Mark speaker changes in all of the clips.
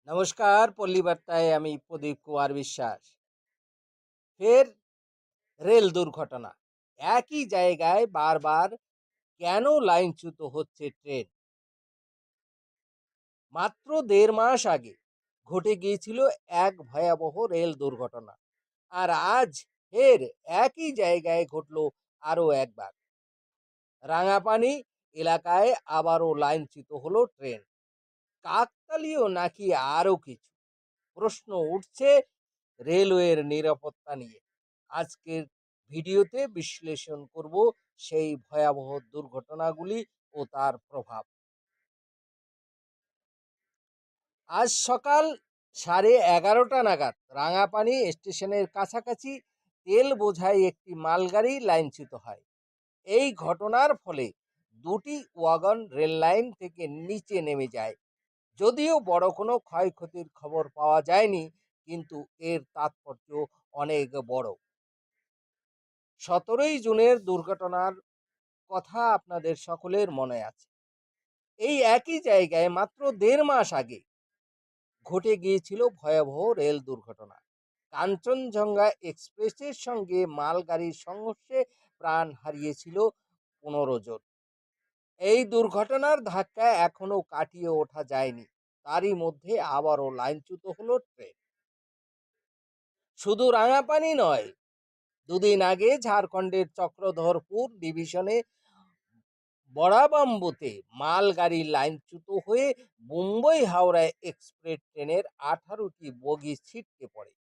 Speaker 1: নমস্কার, পল্লী বার্তায় আমি প্রদীপ কুমার বিশ্বাস। ফের রেল দুর্ঘটনা। একই জায়গায় বারবার কেন লাইনচ্যুত হচ্ছে ট্রেন? মাত্র ১.৫ মাস আগে ঘটে গিয়েছিল এক ভয়াবহ রেল দুর্ঘটনা। আর আজ ফের একই জায়গায় ঘটল আরও একবার। রাঙাপানি এলাকায় আবারও লাইনচ্যুত হলো ট্রেন। কাকতালীয় নাকি আরও কিছু? প্রশ্ন উঠছে রেলওয়ের নিরাপত্তা নিয়ে। আজকের ভিডিওতে বিশ্লেষণ করব সেই ভয়াবহ দুর্ঘটনাগুলি ও তার প্রভাব। আজ সকাল 11:30 নাগাদ রাঙাপানি স্টেশনের কাছাকাছি তেল বোঝাই একটি মালগাড়ি লাইনচ্যুত হয়। এই ঘটনার ফলে দুটি ওয়াগন রেল লাইন থেকে নিচে নেমে যায়। যদিও বড় কোনো ক্ষয়ক্ষতির খবর পাওয়া যায়নি, কিন্তু এর তাৎপর্য অনেক বড়। 17ই জুনের দুর্ঘটনার কথা আপনাদের সকলের মনে আছে। এই একই জায়গায় মাত্র 1.5 মাস আগে ঘটে গিয়েছিল ভয়াবহ রেল দুর্ঘটনা। কাঞ্চনজঙ্ঘা এক্সপ্রেসের সঙ্গে মালগাড়ির সংঘর্ষে প্রাণ হারিয়েছিল 15 জন। এই দুর্ঘটনার ধাক্কা এখনো কাটিয়ে ওঠা যায়নি, তারই মধ্যে আবারও লাইনচ্যুত হলো ট্রেন। শুধু রাঙাপানি নয়, দুদিন আগে ঝাড়খণ্ডের চক্রধরপুর ডিভিশনে বড়াবাম্বুতে মালগাড়ি লাইনচ্যুত হয়ে মুম্বই হাওড়া এক্সপ্রেস ট্রেনের 18টি বগি ছিটকে পড়ে।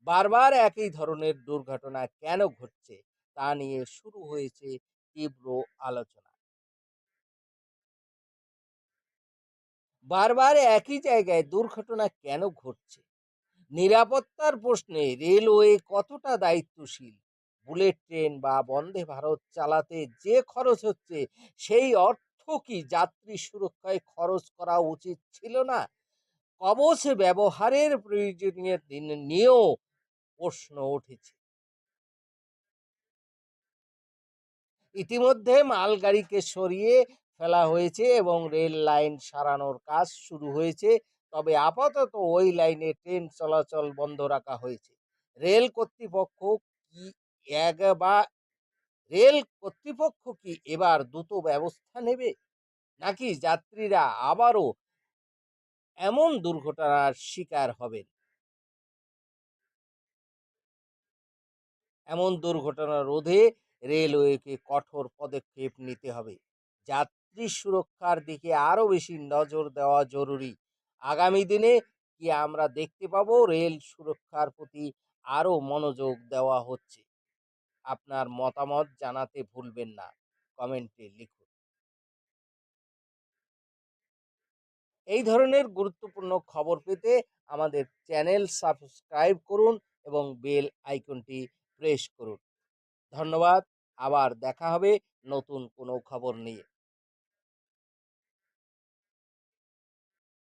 Speaker 1: বারবার একই ধরনের দুর্ঘটনা কেন ঘটছে তা নিয়ে শুরু হয়েছে তীব্র আলোচনা। বারবার একই জায়গায় দুর্ঘটনা কেন ঘটছে? নিরাপত্তার প্রশ্নে রেলওয়ে কতটা দায়িত্বশীল? বুলেট ট্রেন বা বন্দে ভারত চালাতে যে খরচ হচ্ছে, সেই অর্থ কি যাত্রী সুরক্ষায় খরচ করা উচিত ছিল না? কবচ ব্যবহারের প্রয়োজনীয় নিয়েও প্রশ্ন উঠেছে। ইতিমধ্যে মালগাড়িকে সরিয়ে ফেলা হয়েছে এবং রেল লাইন সারানোর কাজ শুরু হয়েছে। তবে আপাতত ওই লাইনে ট্রেন চলাচল বন্ধ রাখা হয়েছে। রেল কর্তৃপক্ষ কি একবার রেল কর্তৃপক্ষ কি এবার দ্রুত ব্যবস্থা নেবে, নাকি যাত্রীরা আবারও এমন দুর্ঘটনার শিকার হবেন? এমন দুর্ঘটনা রোধে রেলওয়েকে কঠোর পদক্ষেপ নিতে হবে। যাত্রী সুরক্ষার দিকে আরও বেশি নজর দেওয়া জরুরি। আগামী দিনে কি আমরা দেখতে পাবো রেল সুরক্ষার প্রতি আরও মনোযোগ দেওয়া হচ্ছে? আপনার মতামত জানাতে ভুলবেন না, কমেন্টে লিখুন। এই ধরনের গুরুত্বপূর্ণ খবর পেতে আমাদের চ্যানেল সাবস্ক্রাইব করুন এবং বেল আইকনটি প্রেস করুন। ধন্যবাদ। আবার দেখা হবে নতুন কোনো খবর নিয়ে।